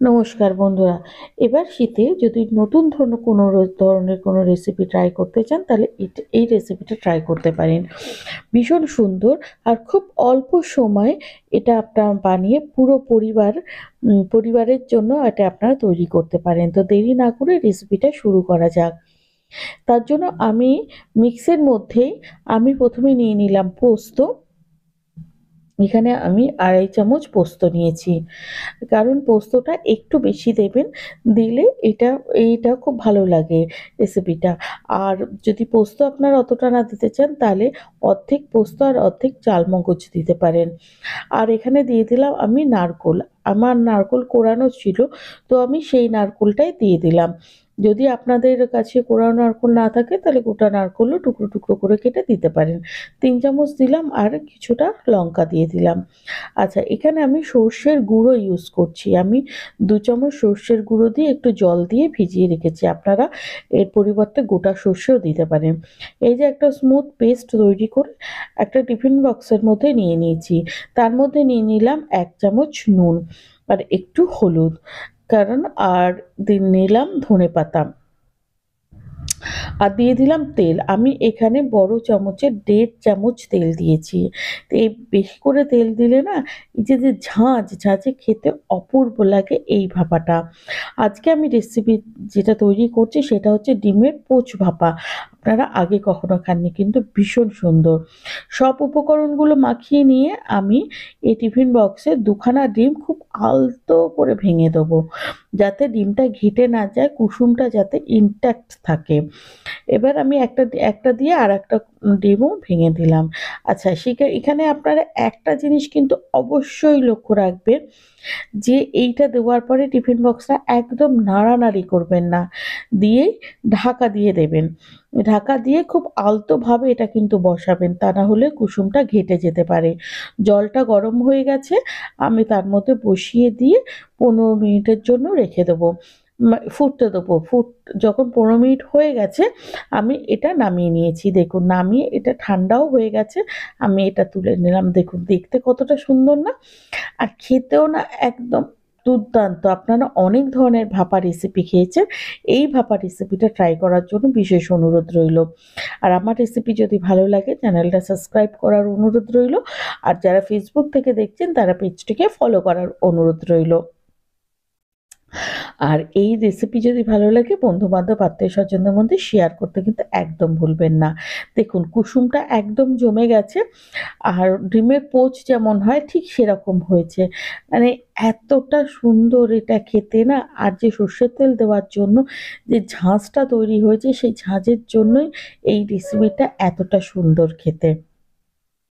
নমস্কার বন্ধুরা। এবার শীতে যদি নতুন ধরনের কোনো রেসিপি ট্রাই করতে চান তাহলে এই রেসিপিটা ট্রাই করতে পারেন। ভীষণ সুন্দর আর খুব অল্প সময়ে এটা আপনারা বানিয়ে পুরো পরিবারের জন্য এটা আপনারা তৈরি করতে পারেন। তো দেরি না করে রেসিপিটা শুরু করা যাক। তার জন্য মিক্সির মধ্যেই আমি ১ম এ নিয়ে নিলাম পোস্ত। এখানে আমি ২.৫ চামচ পোস্ত নিয়েছি। কারণ পোস্তটা একটু বেশি দেবেন, দিলে এইটা খুব ভালো লাগে রেসিপিটা। আর যদি পোস্ত আপনারা অতটা না দিতে চান তাহলে অর্ধেক পোস্ত আর অর্ধেক চালমগজ দিতে পারেন। আর এখানে দিয়ে দিলাম আমি নারকোল। আমার নারকোল কোড়ানো ছিল, তো আমি সেই নারকোলটাই দিয়ে দিলাম। যদি আপনাদের কাছে কোড়ানো নারকোল না থাকে তাহলে গোটা নারকোলও টুকরো, টুকরো করে কেটে দিতে পারেন। ৩ চামচ দিলাম আর কিছুটা লঙ্কা দিয়ে দিলাম। আচ্ছা, এখানে আমি সর্ষের গুঁড়ো ইউজ করছি। আমি ২ চামচ সর্ষের গুঁড়ো দিয়ে একটু জল দিয়ে ভিজিয়ে রেখেছি। আপনারা এর পরিবর্তে গোটা সর্ষেও দিতে পারেন। এই যে একটা স্মুথ পেস্ট তৈরি করে একটা টিফিন বক্সের মধ্যে নিয়ে নিয়েছি। তার মধ্যে নিয়ে নিলাম ১ চামচ নুন আর একটু হলুদ। কারণ আর নিলাম ধনেপাতা। আর দিয়ে দিলাম তেল। আমি এখানে বড় চামচের ১.৫ চামচ তেল দিয়েছি। তো এই বেশি করে তেল দিলে না এই যে ঝাঁঝে খেতে অপূর্ব লাগে এই ভাপাটা। আজকে আমি রেসিপি যেটা তৈরি করছি সেটা হচ্ছে ডিমের পোচ ভাপা। আপনারা আগে কখনো খাননি, কিন্তু ভীষণ সুন্দর। সব উপকরণগুলো মাখিয়ে নিয়ে আমি এই টিফিন বক্সে ২ খানা ডিম খুব আলতো করে ভেঙে দেবো। যাতে ডিমটা ঘেঁটে না যায়, কুসুমটা যাতে ইনট্যাক্ট থাকে। এবার আমি একটা দিয়ে আরেকটা ডিমও ভেঙে দিলাম। আচ্ছা, এখানে আপনারা একটা জিনিস কিন্তু অবশ্যই লক্ষ্য রাখবেন যে এইটা দেওয়ার পরে টিফিন বক্সটা একদম নাড়ানাড়ি করবেন না। দিয়েই ঢাকা দিয়ে দেবেন। ঢাকা দিয়ে খুব আলতোভাবে এটা কিন্তু বসাবেন, তা না হলে কুসুমটা ঘেঁটে যেতে পারে। জলটা গরম হয়ে গেছে, আমি তার মধ্যে বসিয়ে দিয়ে ১৫ মিনিটের জন্য রেখে দেবো। ফুটতে দেবো। যখন ১৫ মিনিট হয়ে গেছে আমি এটা নামিয়ে নিয়েছি। দেখুন, নামিয়ে এটা ঠান্ডাও হয়ে গেছে। আমি এটা তুলে নিলাম। দেখুন দেখতে কতটা সুন্দর না? আর খেতেও না একদম দুর্দান্ত। আপনারা অনেক ধরনের ভাপা রেসিপি খেয়েছেন। এই ভাপা রেসিপিটা ট্রাই করার জন্য বিশেষ অনুরোধ রইল। আর আমার রেসিপি যদি ভালো লাগে চ্যানেলটা সাবস্ক্রাইব করার অনুরোধ রইল। আর যারা ফেসবুক থেকে দেখছেন তারা পেজটিকে ফলো করার অনুরোধ রইল। আর এই রেসিপি যদি ভালো লাগে বন্ধু-বান্ধব, আত্মীয়-স্বজনদের মধ্যে শেয়ার করতে কিন্তু একদম ভুলবেন না। দেখুন কুসুমটা একদম জমে গেছে। আর ডিমের পোচ যেমন হয় ঠিক সেরকম হয়েছে। মানে এতটা সুন্দর এটা খেতে না। আর যে সর্ষের তেল দেওয়ার জন্য যে ঝাঁঝটা তৈরি হয়েছে সেই ঝাঁঝের জন্যই এই রেসিপিটা এতটা সুন্দর খেতে।